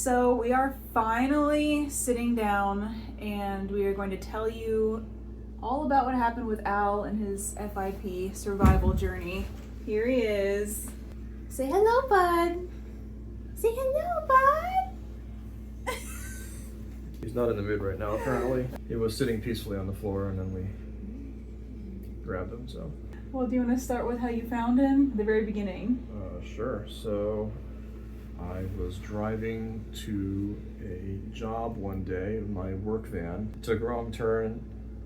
So we are finally sitting down and we are going to tell you all about what happened with Al and his FIP survival journey. Here he is. Say hello, bud. Say hello, bud. He's not in the mood right now, apparently. He was sitting peacefully on the floor and then we grabbed him, so. Well, do you want to start with how you found him? The very beginning. Sure. So I was driving to a job one day in my work van. Took a wrong turn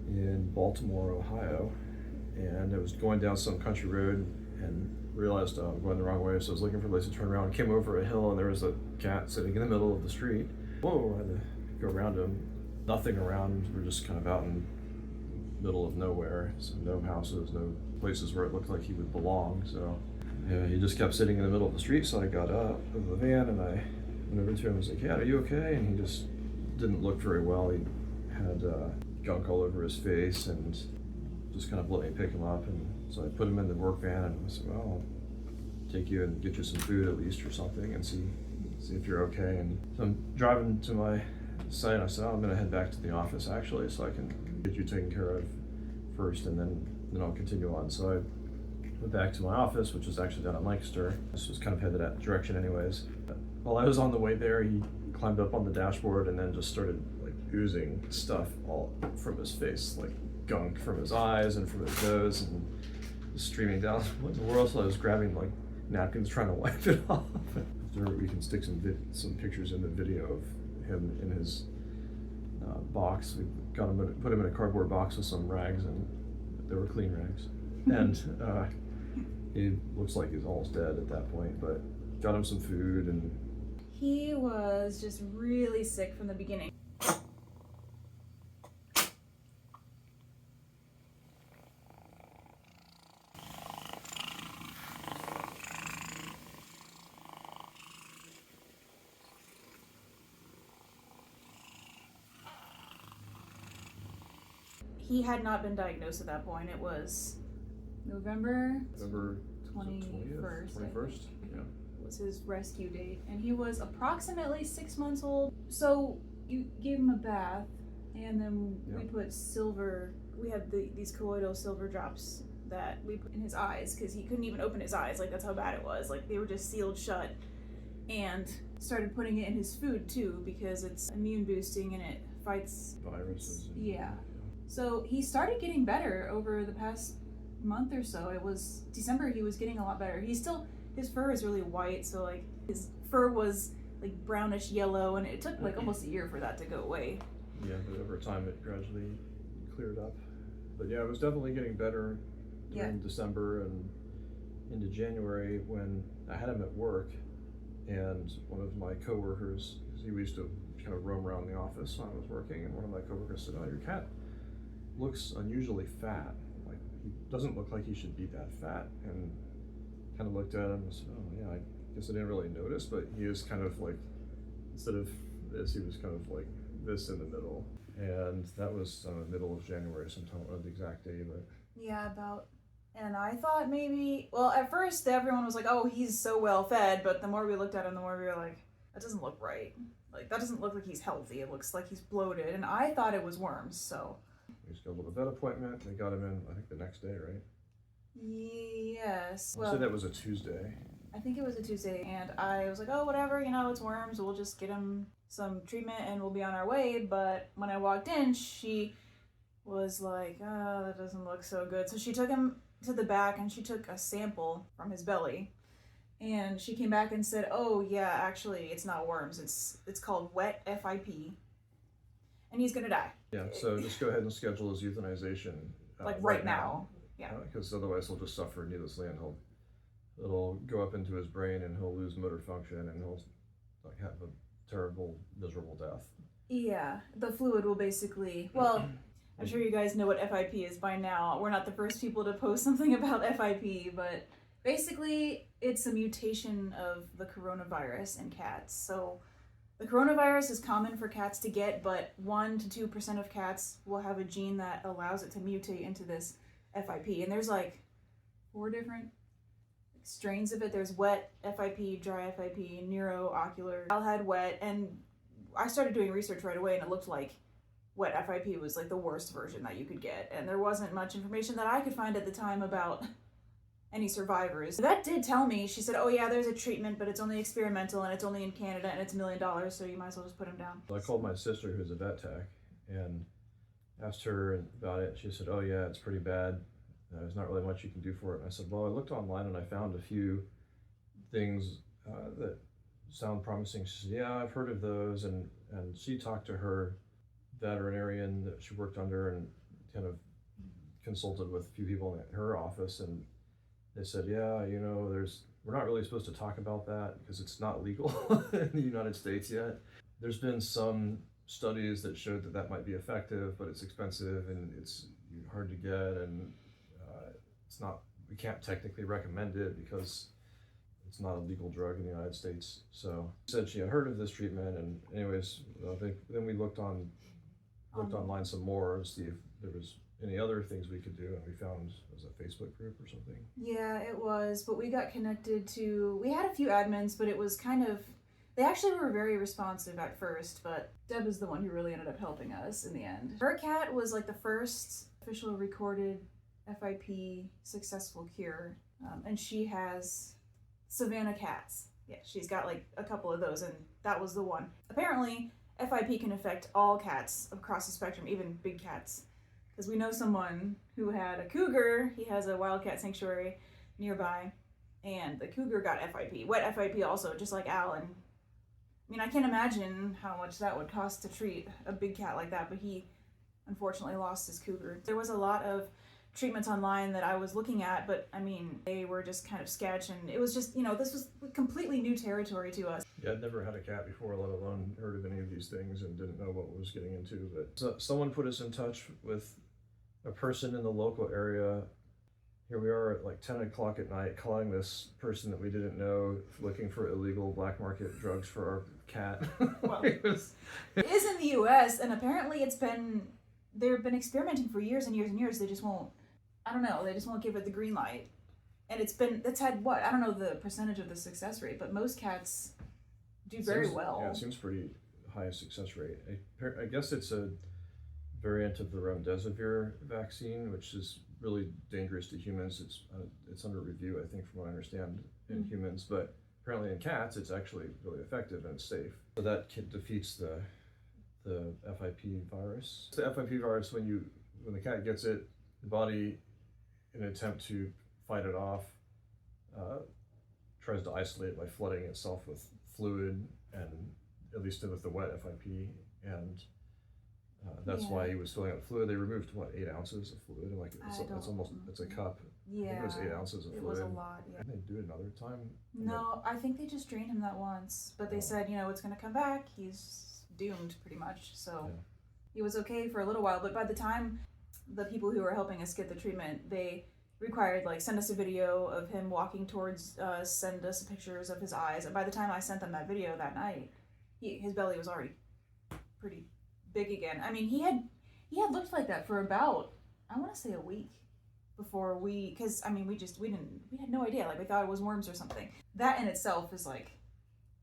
in Baltimore, Ohio, and I was going down some country road and realized I'm going the wrong way, so I was looking for a place to turn around. Came over a hill and there was a cat sitting in the middle of the street. Whoa, I had to go around him. Nothing around, we're just kind of out in the middle of nowhere, so no houses, no places where it looked like he would belong, so yeah, he just kept sitting in the middle of the street. So I got out of the van and I went over to him and was like, "Yeah, are you okay?" And he just didn't look very well. He had gunk all over his face and just kind of let me pick him up. And so I put him in the work van and I said, "Well, I'll take you and get you some food at least or something and see if you're okay." And so I'm driving to my site and I said, "Oh, I'm gonna head back to the office actually so I can get you taken care of first and then I'll continue on." So I went back to my office, which was actually down in Lancaster. This was kind of headed that direction anyways. While I was on the way there, he climbed up on the dashboard and then just started like oozing stuff all from his face, like gunk from his eyes and from his nose and just streaming down. What in the world? So I was grabbing like napkins trying to wipe it off. We can stick some pictures in the video of him in his box. We got him, put him in a cardboard box with some rags, and they were clean rags. And he looks like he's almost dead at that point, but got him some food and... He was just really sick from the beginning. He had not been diagnosed at that point. It was November 21st. 21st? Yeah. Was his rescue date, and he was approximately 6 months old. So you gave him a bath, and then we put silver. We had these colloidal silver drops that we put in his eyes because he couldn't even open his eyes. Like, that's how bad it was. Like, they were just sealed shut. And started putting it in his food too because it's immune boosting and it fights viruses. Yeah. So he started getting better over the past month or so. It was December, he was getting a lot better. His fur is really white, so like his fur was like brownish yellow, and it took like almost a year for that to go away. Yeah, but over time it gradually cleared up. But yeah, it was definitely getting better during December and into January when I had him at work, and one of my coworkers, he used to kind of roam around the office when I was working, and one of my coworkers said, "Oh, your cat looks unusually fat. Like, he doesn't look like he should be that fat." And kind of looked at him and said, "Oh yeah, I guess I didn't really notice," but he was kind of like, instead of this, he was kind of like this in the middle. And that was middle of January sometime, I don't know the exact day, but yeah, about. And I thought maybe, well, at first everyone was like, "Oh, he's so well fed," but the more we looked at him, the more we were like, that doesn't look right. Like, that doesn't look like he's healthy. It looks like he's bloated, and I thought it was worms. So we scheduled a vet appointment. They got him in, I think, the next day, right? Yes. Well, so that was a Tuesday. I think it was a Tuesday, and I was like, "Oh, whatever, it's worms. We'll just get him some treatment and we'll be on our way." But when I walked in, she was like, "Oh, that doesn't look so good." So she took him to the back and she took a sample from his belly, and she came back and said, "Oh yeah, actually it's not worms. It's called wet FIP, and he's gonna die." Yeah, so just go ahead and schedule his euthanization. Like right now. Yeah. Because otherwise he'll just suffer needlessly, and it'll go up into his brain and he'll lose motor function and he'll like have a terrible, miserable death. Yeah, the fluid will basically, well, I'm sure you guys know what FIP is by now. We're not the first people to post something about FIP, but basically it's a mutation of the coronavirus in cats. So the coronavirus is common for cats to get, but 1% to 2% of cats will have a gene that allows it to mutate into this FIP. And there's like 4 different strains of it. There's wet FIP, dry FIP, neuroocular. Al had wet, and I started doing research right away, and it looked like wet FIP was like the worst version that you could get, and there wasn't much information that I could find at the time about any survivors. The vet did tell me, she said, oh yeah, there's a treatment, but it's only experimental, and it's only in Canada, and it's $1 million, so you might as well just put him down. I called my sister, who's a vet tech, and asked her about it. She said, oh yeah, it's pretty bad. There's not really much you can do for it. And I said, well, I looked online and I found a few things that sound promising. She said, yeah, I've heard of those. And she talked to her veterinarian that she worked under and kind of consulted with a few people in her office. And they said, yeah, you know, we're not really supposed to talk about that because it's not legal in the United States yet. There's been some studies that showed that might be effective, but it's expensive and it's hard to get, and we can't technically recommend it because it's not a legal drug in the United States. So she said she had heard of this treatment, and anyways, then we looked online some more to see if there was any other things we could do, and we found it was a Facebook group or something. Yeah, it was, but we got connected to, we had a few admins, but it was kind of, they actually were very responsive at first, but Deb is the one who really ended up helping us in the end. Her cat was like the first official recorded FIP successful cure, and she has Savannah cats. Yeah, she's got like a couple of those, and that was the one. Apparently, FIP can affect all cats across the spectrum, even big cats. Because we know someone who had a cougar, he has a wildcat sanctuary nearby, and the cougar got FIP. Wet FIP also, just like Al, and I mean, I can't imagine how much that would cost to treat a big cat like that, but he unfortunately lost his cougar. There was a lot of treatments online that I was looking at, but I mean, they were just kind of sketch, and it was just, you know, this was completely new territory to us. Yeah, I'd never had a cat before, let alone heard of any of these things, and didn't know what I was getting into. But so someone put us in touch with a person in the local area. Here we are at like 10 o'clock at night calling this person that we didn't know, looking for illegal black market drugs for our cat. Well, it is in the US, and apparently they've been experimenting for years and years and years. They just won't, I don't know, they just won't give it the green light. And it's had what? I don't know the percentage of the success rate, but most cats do very well. Yeah, it seems pretty high success rate. I guess it's a variant of the remdesivir vaccine, which is really dangerous to humans. It's under review, I think, from what I understand, in humans, but apparently in cats, it's actually really effective and safe. So that defeats the FIP virus. The FIP virus, when the cat gets it, the body, in an attempt to fight it off, tries to isolate it by flooding itself with fluid, and at least with the wet FIP, and that's why he was filling up fluid. They removed 8 ounces of fluid, like it's a cup. Yeah, I think it was 8 ounces of fluid. It was a lot. Yeah. Didn't they do it another time? No, I think they just drained him that once, but they said, you know, it's going to come back. He's doomed pretty much. So he was okay for a little while, but by the time the people who were helping us get the treatment, they required send us a video of him walking towards us, send us pictures of his eyes, and by the time I sent them that video that night, his belly was already pretty big again. I mean, he had looked like that for about, I want to say, a week before because I mean, we had no idea. We thought it was worms or something. That in itself is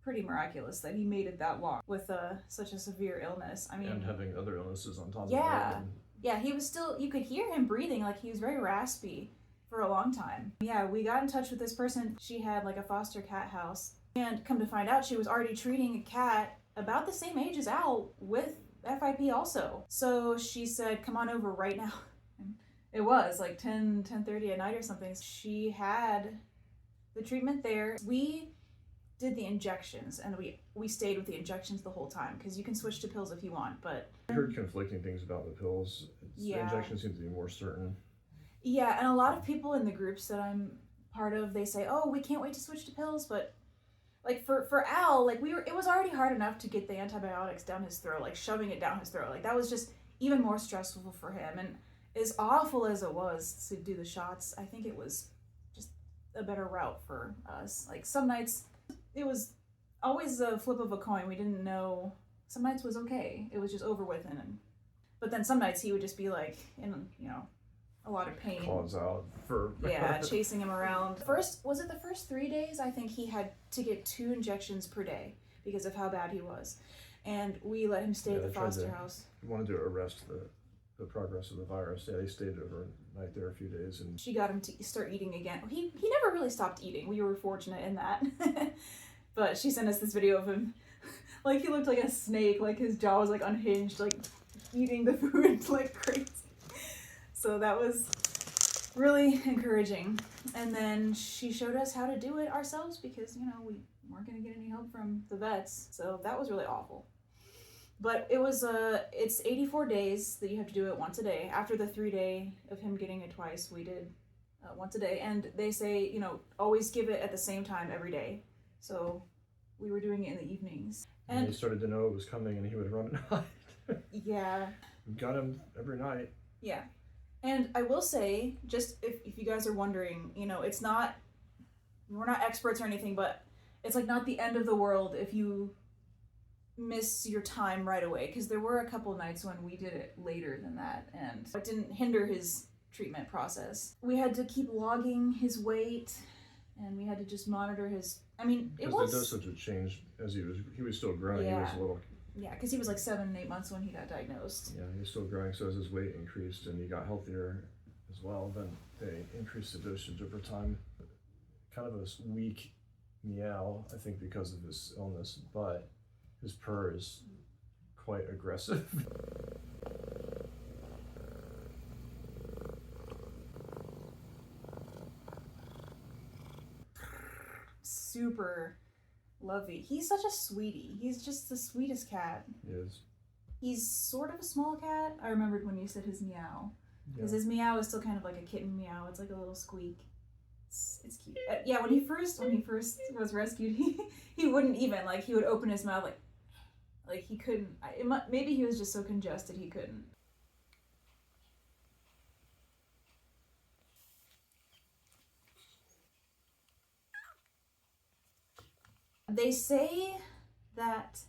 pretty miraculous that he made it that long with such a severe illness. I mean, and having other illnesses on top of it. Yeah, he was still, you could hear him breathing, he was very raspy for a long time. Yeah, we got in touch with this person. She had a foster cat house, and come to find out, she was already treating a cat about the same age as Al with FIP also. So she said, come on over right now. And it was 10:30 at night or something. She had the treatment there. We did the injections, and we stayed with the injections the whole time, because you can switch to pills if you want, but I heard conflicting things about the pills. The injections seem to be more certain. Yeah, and a lot of people in the groups that I'm part of, they say, oh, we can't wait to switch to pills, but for Al, it was already hard enough to get the antibiotics down his throat, shoving it down his throat. That was just even more stressful for him. And as awful as it was to do the shots, I think it was just a better route for us. Some nights, it was always a flip of a coin. We didn't know. Some nights was okay. It was just over with, but then some nights he would just be a lot of pain. Claws out for Yeah, chasing him around. Was it the first 3 days? I think he had to get 2 injections per day because of how bad he was. And we let him stay at the foster house. Wanted to arrest the progress of the virus. Yeah, he stayed overnight there a few days, and she got him to start eating again. He never really stopped eating. We were fortunate in that. But she sent us this video of him, like he looked like a snake, like his jaw was like unhinged, like eating the food like crazy. So that was really encouraging. And then she showed us how to do it ourselves because, you know, we weren't going to get any help from the vets. So that was really awful. But it was, it's 84 days that you have to do it once a day. After the 3-day of him getting it twice, we did once a day. And they say, you know, always give it at the same time every day. So we were doing it in the evenings. And he started to know it was coming and he would run at night. Yeah. We got him every night. Yeah. And I will say, just if you guys are wondering, you know, it's not, we're not experts or anything, but it's like not the end of the world if you miss your time right away, because there were a couple nights when we did it later than that and it didn't hinder his treatment process. We had to keep logging his weight and we had to just monitor his, I mean, it was... the dosage would change as he was still growing. Yeah. He was a little... Yeah, because he was like 7 and 8 months when he got diagnosed. Yeah, he was still growing, so as his weight increased and he got healthier as well, then they increased the dosage over time. Kind of a weak meow, I think, because of his illness, but his purr is quite aggressive. Super lovey. He's such a sweetie. He's just the sweetest cat. He is. He's sort of a small cat. I remembered when you said his meow. Because his meow is still kind of like a kitten meow. It's like a little squeak. It's cute. Yeah, when he first was rescued, he wouldn't even, like, he would open his mouth like he couldn't. Maybe he was just so congested he couldn't. They say that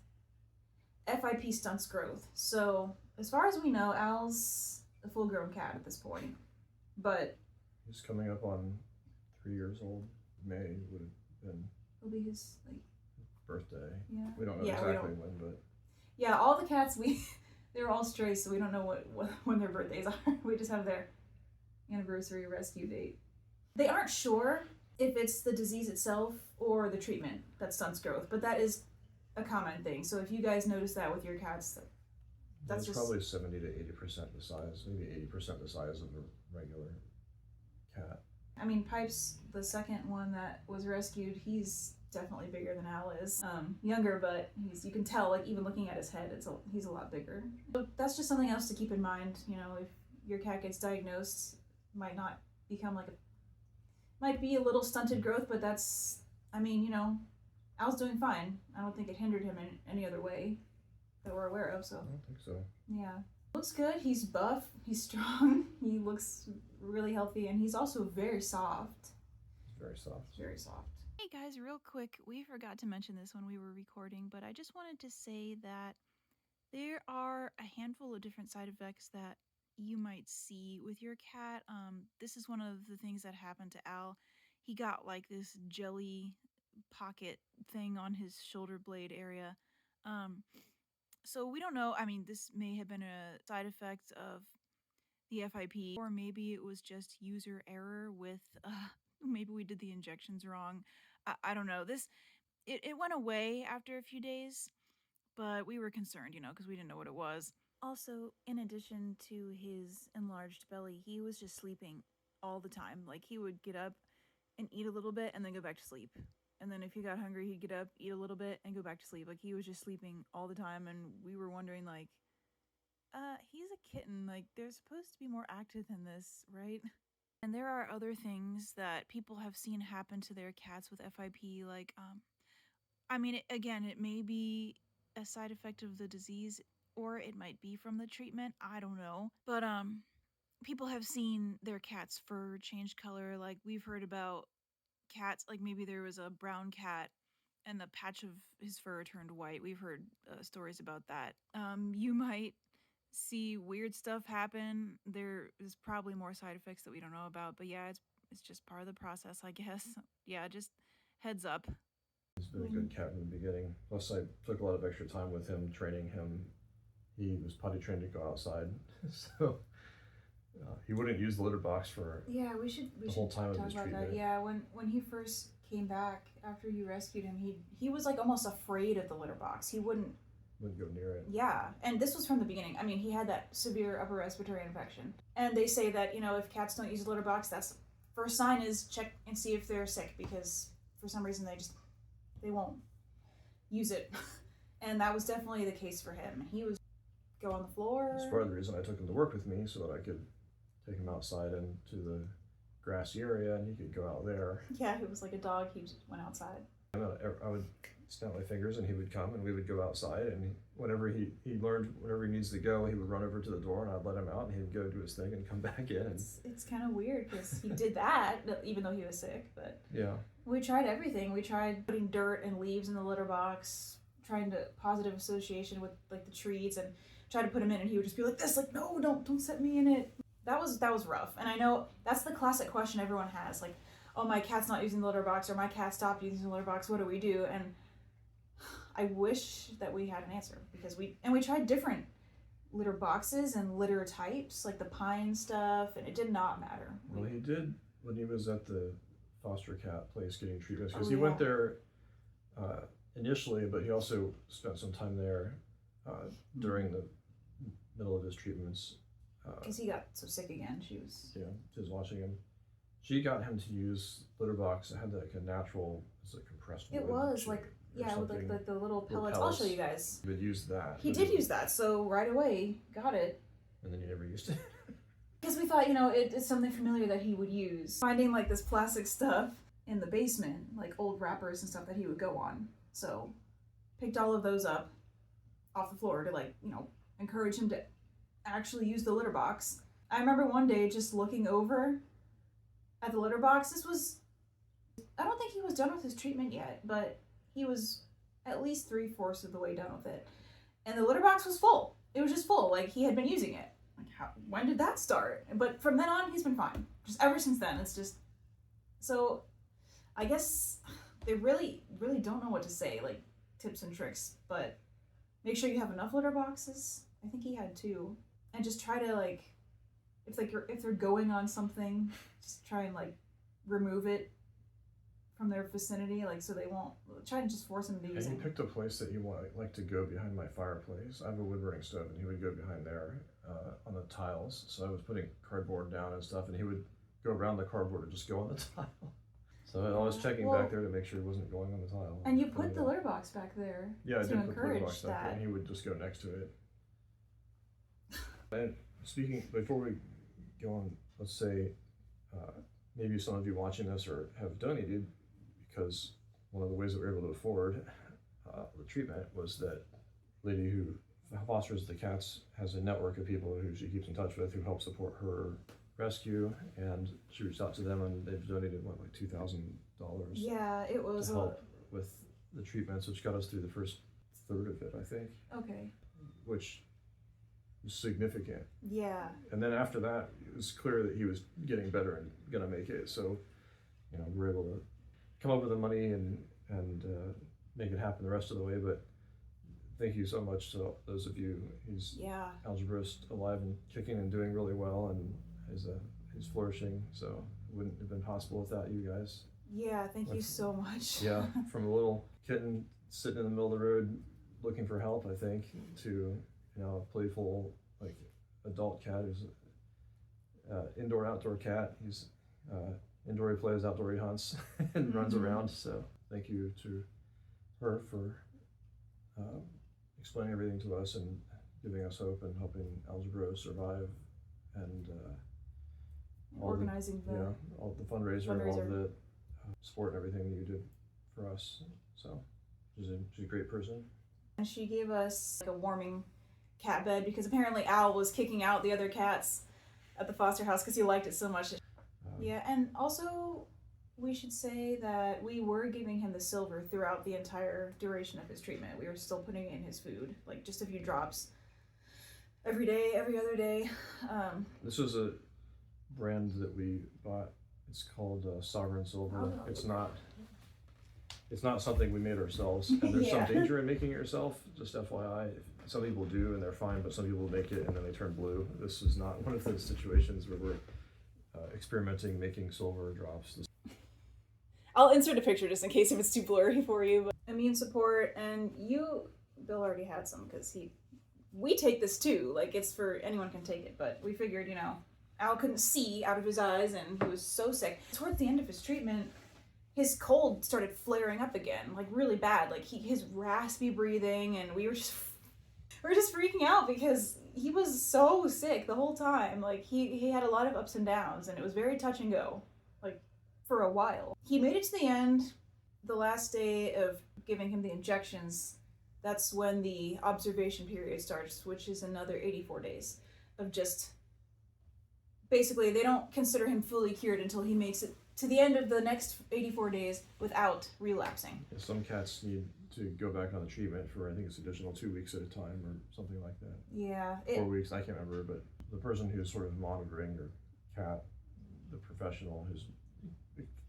FIP stunts growth. So as far as we know, Al's a full-grown cat at this point. But he's coming up on 3 years old. May would have been. It'll be his birthday. Yeah. We don't know exactly when, but. Yeah, all the cats they're all strays, so we don't know what when their birthdays are. We just have their anniversary rescue date. They aren't sure if it's the disease itself or the treatment that stunts growth, but that is a common thing. So if you guys notice that with your cats, that's just probably 70 to 80% the size, maybe 80% the size of a regular cat. I mean, Pipe's the second one that was rescued. He's definitely bigger than Al is. Younger, but you can tell, like, even looking at his head, he's a lot bigger. So that's just something else to keep in mind. You know, if your cat gets diagnosed, might not become might be a little stunted growth, but that's, I mean, you know, Al's doing fine. I don't think it hindered him in any other way that we're aware of, so. I don't think so. Yeah. Looks good. He's buff. He's strong. He looks really healthy, and he's also very soft. Very soft. Very soft. Hey guys, real quick, we forgot to mention this when we were recording, but I just wanted to say that there are a handful of different side effects that you might see with your cat. This is one of the things that happened to Al. He got like this jelly pocket thing on his shoulder blade area. So we don't know. I mean, this may have been a side effect of the FIP, or maybe it was just user error with, maybe we did the injections wrong. I don't know. It went away after a few days, but we were concerned, you know, because we didn't know what it was. Also, in addition to his enlarged belly, he was just sleeping all the time. Like, he would get up and eat a little bit and then go back to sleep. And then if he got hungry, he'd get up, eat a little bit, and go back to sleep. Like, he was just sleeping all the time, and we were wondering, like, he's a kitten. Like, they're supposed to be more active than this, right? And there are other things that people have seen happen to their cats with FIP, like, I mean, again, it may be a side effect of the disease, or it might be from the treatment, I don't know. But, people have seen their cat's fur change color. Like, we've heard about cats, like maybe there was a brown cat and the patch of his fur turned white. We've heard stories about that. You might see weird stuff happen. There is probably more side effects that we don't know about, but yeah, it's just part of the process, I guess. Yeah, just heads up. He's been a good cat from the beginning. Plus, I took a lot of extra time with him, training him. He was potty trained to go outside, so he wouldn't use the litter box for Yeah, we should whole time of talk his about that. treatment. Yeah, when he first came back after you rescued him, he was like almost afraid of the litter box. He wouldn't go near it. Yeah, and this was from the beginning. I mean, he had that severe upper respiratory infection. And they say that, if cats don't use the litter box, that's first sign is check and see if they're sick, because for some reason they won't use it. And that was definitely the case for him. He was go on the floor. That's part of the reason I took him to work with me, so that I could take him outside into the grassy area and he could go out there. Yeah, he was like a dog. He just went outside. I would snap my fingers and he would come and we would go outside, and whenever he learned whenever he needs to go, he would run over to the door and I'd let him out and he'd go do his thing and come back in. It's kind of weird because he did that even though he was sick, but yeah. We tried everything. We tried putting dirt and leaves in the litter box, trying to positive association with like the treats, and try to put him in, and he would just be like this, like, no, don't set me in it. That was rough. And I know that's the classic question everyone has, like, oh, my cat's not using the litter box, or my cat stopped using the litter box, what do we do? And I wish that we had an answer, because we tried different litter boxes and litter types, like the pine stuff, and it did not matter. Well, he did when he was at the foster cat place getting treatments, because he went there initially, but he also spent some time there during the middle of his treatments. Because he got so sick again. She was watching him. She got him to use litter box. It had like a natural, it's like compressed wood. It was like, yeah, with like the little pellets. I'll show you guys. He would use that. He did use that, so right away got it. And then he never used it. Because we thought, it's something familiar that he would use. Finding like this plastic stuff in the basement, like old wrappers and stuff that he would go on. So picked all of those up off the floor to encourage him to actually use the litter box. I remember one day just looking over at the litter box. I don't think he was done with his treatment yet, but he was at least 3/4 of the way done with it. And the litter box was full. It was just full, like he had been using it. Like, when did that start? But from then on, he's been fine. Just ever since then, it's just... So, I guess they really, really don't know what to say, like tips and tricks, but make sure you have enough litter boxes. I think he had 2. And just try to, if they're going on something, just try and, remove it from their vicinity, so they won't... Try to just force them to use it. And he picked a place that he liked to go behind my fireplace. I have a wood burning stove, and he would go behind there on the tiles. So I was putting cardboard down and stuff, and he would go around the cardboard and just go on the tile. So I was checking back there to make sure he wasn't going on the tile. And you put the litter box back there. Yeah, I to did put the litter encourage box back there, and he would just go next to it. And speaking, before we go on, let's say maybe some of you watching this or have donated, because one of the ways that we were able to afford the treatment was that lady who fosters the cats has a network of people who she keeps in touch with who help support her rescue, and she reached out to them and they've donated like $2,000. Yeah, it was to help with the treatments, which got us through the first third of it, I think. Okay. Which was significant. Yeah. And then after that, it was clear that he was getting better and gonna make it. So, we were able to come up with the money and make it happen the rest of the way. But thank you so much to those of you. He's algebraist, alive and kicking and doing really well, and he's flourishing. So it wouldn't have been possible without you guys. Yeah, thank you so much. Yeah, from a little kitten sitting in the middle of the road looking for help, I think, to a playful adult cat who's indoor outdoor cat. He's indoor he plays, outdoor he hunts, and runs around. So thank you to her for explaining everything to us and giving us hope and helping Algebra survive, and organizing all the fundraiser. And all the support and everything that you did for us. So she's a great person. And she gave us a warming cat bed, because apparently Al was kicking out the other cats at the foster house because he liked it so much. Yeah, and also we should say that we were giving him the silver throughout the entire duration of his treatment. We were still putting it in his food, just a few drops. every day, every other day. This was a brand that we bought. It's called Sovereign Silver. Oh. It's not something we made ourselves, and there's Yeah. some danger in making it yourself. Just FYI, some people do and they're fine, but some people make it and then they turn blue. This is not one of those situations where we're experimenting making silver drops. I'll insert a picture just in case if it's too blurry for you. But immune support, and Bill already had some because we take this too. Like, it's for anyone can take it, but we figured, Al couldn't see out of his eyes and he was so sick. Towards the end of his treatment, his cold started flaring up again, like really bad. Like his raspy breathing, and we were just freaking out because he was so sick the whole time. Like he had a lot of ups and downs, and it was very touch and go, like for a while. He made it to the end. The last day of giving him the injections, that's when the observation period starts, which is another 84 days of just, basically they don't consider him fully cured until he makes it to the end of the next 84 days without relapsing. Some cats need to go back on the treatment for, I think it's additional 2 weeks at a time or something like that. Yeah. 4 weeks, I can't remember, but the person who's sort of monitoring your cat, the professional who's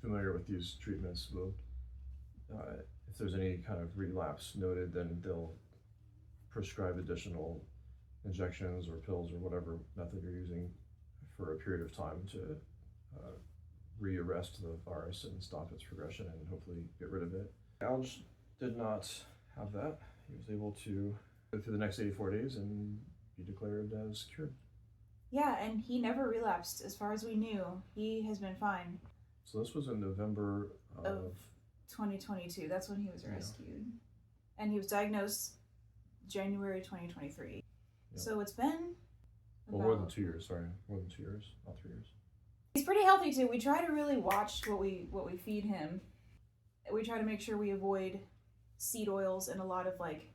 familiar with these treatments, will, if there's any kind of relapse noted, then they'll prescribe additional injections or pills or whatever method you're using for a period of time to re-arrest the virus and stop its progression and hopefully get rid of it. Alge did not have that. He was able to go through the next 84 days and be declared as cured. Yeah, and he never relapsed as far as we knew. He has been fine. So this was in November of 2022. That's when he was rescued. And he was diagnosed January 2023. Yep. So it's been more than 2 years, more than 2 years, not 3 years. He's pretty healthy too. We try to really watch what we feed him. We try to make sure we avoid seed oils and a lot of like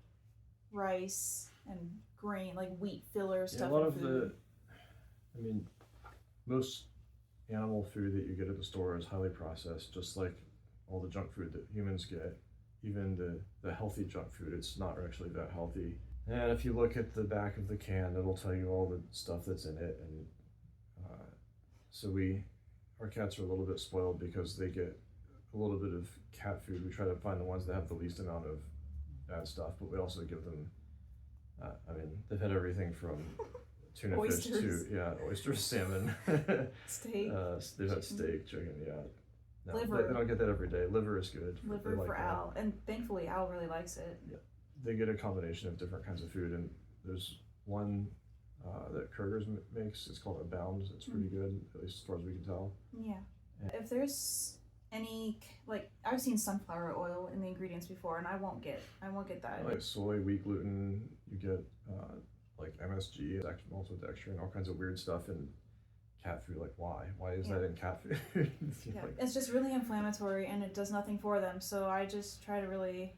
rice and grain, like wheat filler stuff. A lot of most animal food that you get at the store is highly processed, just like all the junk food that humans get. Even the healthy junk food, it's not actually that healthy. And if you look at the back of the can, it'll tell you all the stuff that's in it. And so our cats are a little bit spoiled because they get a little bit of cat food. We try to find the ones that have the least amount of bad stuff, but we also give them, they've had everything from tuna oysters. Fish to, oysters, salmon, steak, they've had steak, chicken, No, liver. They don't get that every day. Liver is good. Liver for Al, and thankfully Al really likes it. Yeah. They get a combination of different kinds of food, and there's one that Kroger's makes. It's called Abound. It's pretty good, at least as far as we can tell. Yeah. If there's any, like, I've seen sunflower oil in the ingredients before, and I won't get that. Like soy, wheat gluten, you get like MSG, maltodextrin, and all kinds of weird stuff in cat food. Like, why is that in cat food? It's just really inflammatory, and it does nothing for them. So I just try to really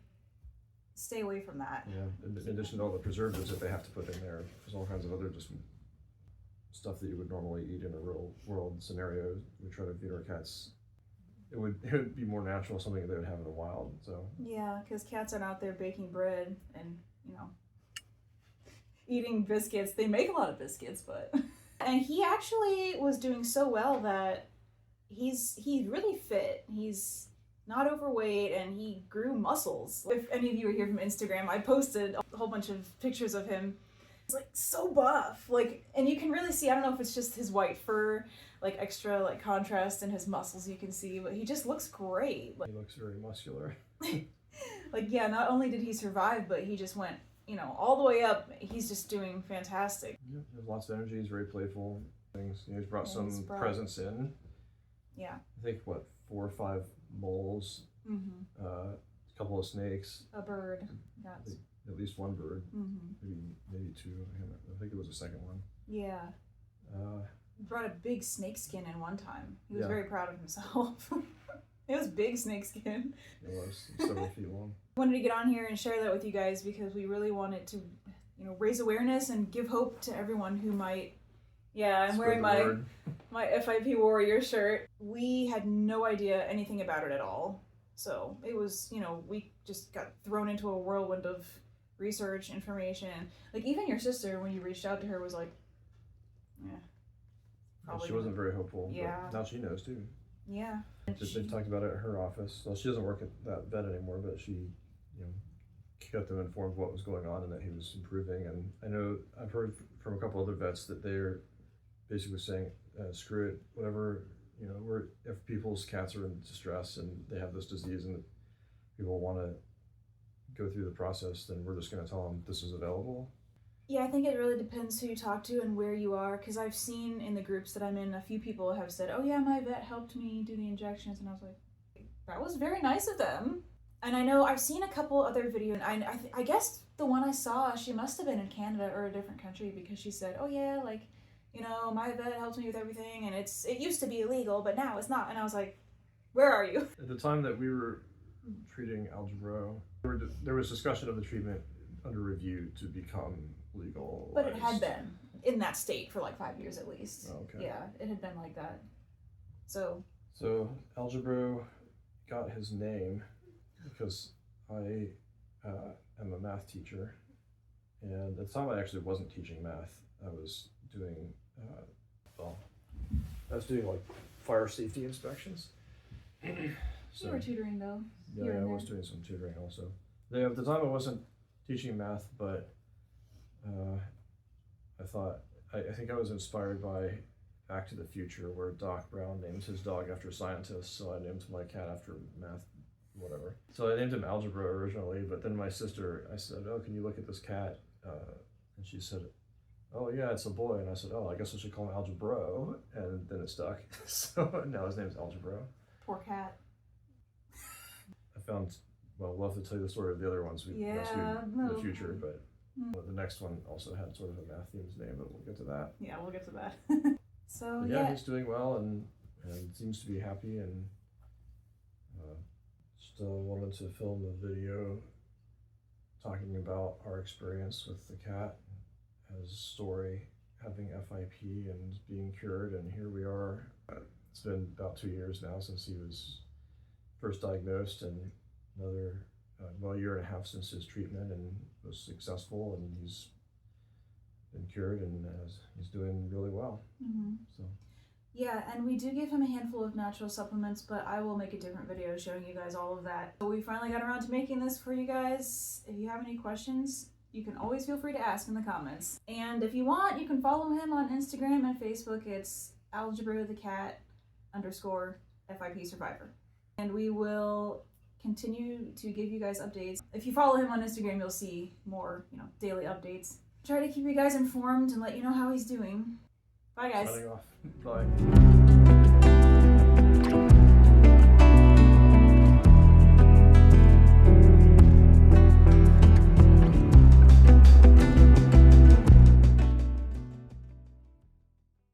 stay away from that. Yeah, in addition to all the preservatives that they have to put in there, there's all kinds of other just stuff that you would normally eat in a real world scenario. We try to feed our cats. It would be more natural, something that they would have in the wild. So yeah, because cats aren't out there baking bread and eating biscuits. They make a lot of biscuits, but and he actually was doing so well that he's really fit. He's not overweight, and he grew muscles. If any of you are here from Instagram, I posted a whole bunch of pictures of him. He's like so buff, and you can really see, I don't know if it's just his white fur, like extra like contrast in his muscles you can see, but he just looks great. He looks very muscular. Not only did he survive, but he just went, all the way up. He's just doing fantastic. Yeah, he has lots of energy. He's very playful. He's brought some presents in. Yeah. I think 4 or 5 moles, a couple of snakes, a bird, at least one bird, maybe 2. I think it was a second one. Yeah. He brought a big snake skin in one time. He was very proud of himself. It was big snake skin. It was several feet long. I wanted to get on here and share that with you guys because we really wanted to, raise awareness and give hope to everyone who might. Yeah, I'm wearing my FIP warrior shirt. We had no idea anything about it at all. So it was, we just got thrown into a whirlwind of research information. Like, even your sister, when you reached out to her, was like, yeah. She wasn't very hopeful. Yeah. But now she knows too. Yeah. They've talked about it at her office. Well, she doesn't work at that vet anymore, but she, you know, kept them informed of what was going on and that he was improving. And I know I've heard from a couple other vets that they're basically saying, screw it, whatever, you know, if people's cats are in distress and they have this disease and people want to go through the process, then we're just going to tell them this is available. Yeah, I think it really depends who you talk to and where you are, because I've seen in the groups that I'm in, a few people have said, oh yeah, my vet helped me do the injections, and I was like, that was very nice of them. And I know I've seen a couple other videos, and I guess the one I saw, she must have been in Canada or a different country, because she said, oh yeah, like, you know, my vet helped me with everything, and it used to be illegal, but now it's not. And I was like, where are you? At the time that we were treating Algebro, there was discussion of the treatment under review to become legal. But it had been in that state for like 5 years at least. Oh, okay. Yeah, it had been like that. So Algebro got his name because I am a math teacher, and at the time I actually wasn't teaching math. I was doing like fire safety inspections. So, you were tutoring though. Yeah, I was doing some tutoring also. At the time I wasn't teaching math, but I think I was inspired by Back to the Future, where Doc Brown names his dog after scientists, so I named my cat after math, whatever. So I named him Algebro originally, but then my sister, I said, oh, can you look at this cat? And she said, oh yeah, it's a boy. And I said, oh, I guess I should call him Algebro, and then it stuck. So now his name's Algebro. Poor cat. We'll have to tell you the story of the other ones we rescued in the future, but the next one also had sort of a math themed name, but we'll get to that. Yeah, we'll get to that. But yeah, he's doing well and seems to be happy, and still wanted to film a video talking about our experience with the cat, his story, having FIP and being cured, and here we are. It's been about 2 years now since he was first diagnosed, and another year and a half since his treatment, and was successful, and he's been cured, and he's doing really well. Mm-hmm. So yeah, and we do give him a handful of natural supplements, but I will make a different video showing you guys all of that. So we finally got around to making this for you guys. If you have any questions, you can always feel free to ask in the comments. And if you want, you can follow him on Instagram and Facebook. It's _algebro_FIP survivor. And we will continue to give you guys updates. If you follow him on Instagram, you'll see more, daily updates. Try to keep you guys informed and let you know how he's doing. Bye, guys. Signing off. Bye.